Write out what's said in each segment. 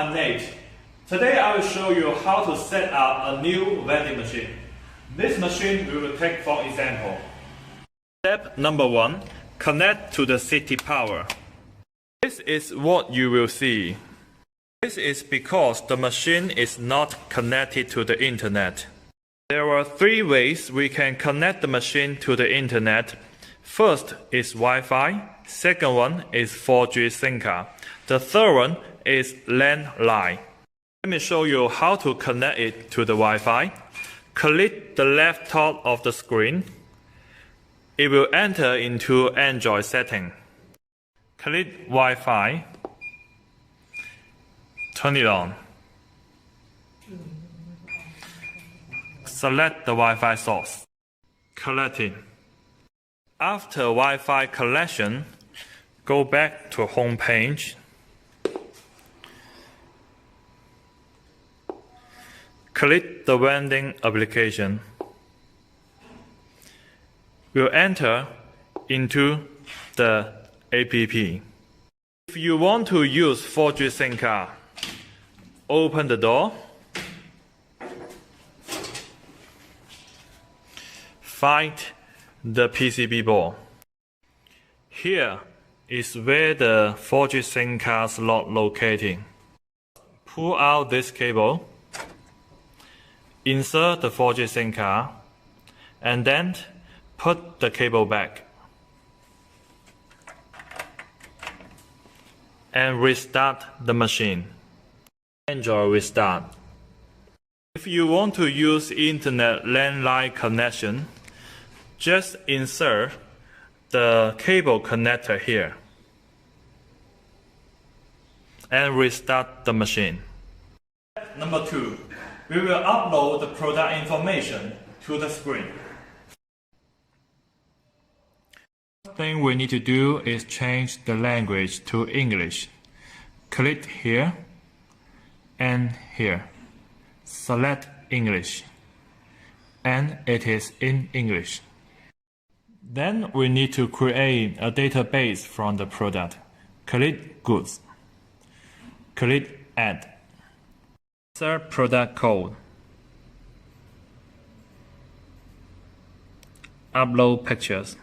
I'm Nate. Today I will show you how to set up a new vending machine. This machine we will take for example. Step number 1. Connect to the city power. This is what you will see. This is because the machine is not connected to the internet. There are 3 ways we can connect the machine to the internet. First is Wi-Fi, second one is 4G SIM card, the third one is landline. Let me show you how to connect it to the Wi-Fi. Click the left top of the screen. It will enter into Android setting. Click Wi-Fi. Turn it on. Select the Wi-Fi source. Connect it. After Wi-Fi connection, go back to home page. Click the vending application. We'll enter into the app. If you want to use 4G SIM card, open the door. Find the PCB board. Here is where the 4G SIM card slot located. Pull out this cable. Insert the 4G SIM card and then put the cable back and restart the machine. Enjoy restart. If you want to use internet landline connection, just insert the cable connector here and restart the machine. Number 2. We will upload the product information to the screen. First thing we need to do is change the language to English. Click here and here. Select English, and it is in English. Then we need to create a database from the product. Click Goods. Click Add. Insert product code. Upload pictures.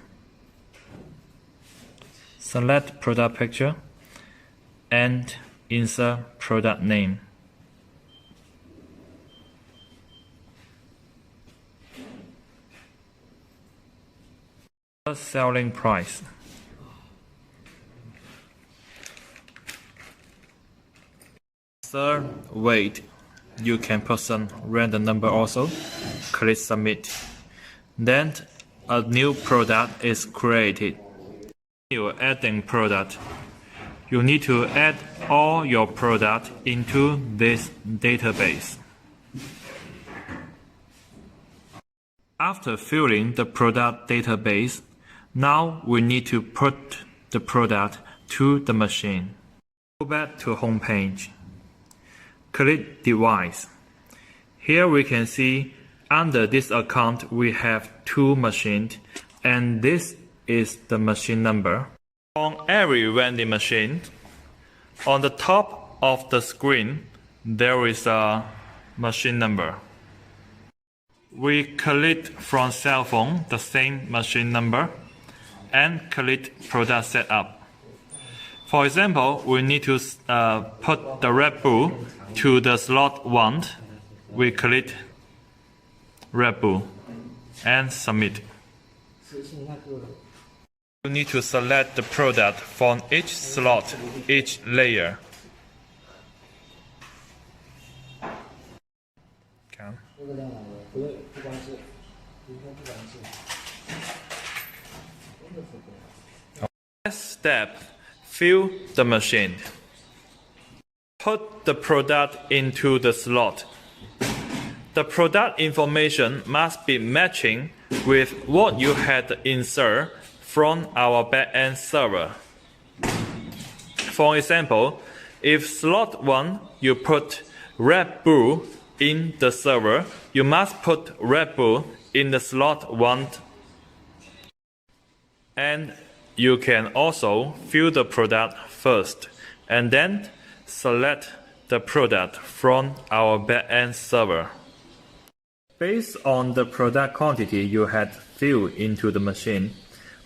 Select product picture and insert product name. Selling price. Insert weight. You can put some random number also. Click submit. Then a new product is created. You're adding product. You need to add all your product into this database. After filling the product database, now we need to put the product to the machine. Go back to home page. Click Device. Here we can see under this account we have 2 machines, and this is the machine number. On every vending machine, on the top of the screen there is a machine number. We click from cell phone the same machine number and click Product Setup. For example, we need to put the Red Bull to the slot 1. We click Red Bull and submit. You need to select the product from each slot, each layer. Okay. Next step, fill the machine. Put the product into the slot. The product information must be matching with what you had insert from our backend server. For example, if slot 1 you put Red Bull in the server, you must put Red Bull in the slot 1. And you can also fill the product first and then select the product from our back-end server. Based on the product quantity you had filled into the machine,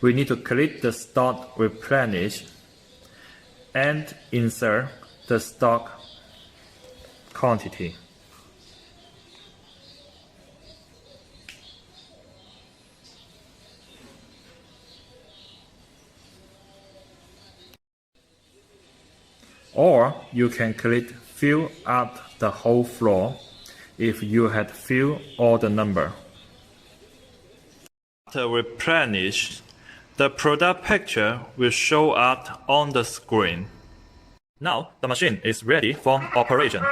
we need to click the Start Replenish and insert the stock quantity. Or you can click Fill up the whole floor if you had filled all the number. After replenish, the product picture will show up on the screen. Now the machine is ready for operation.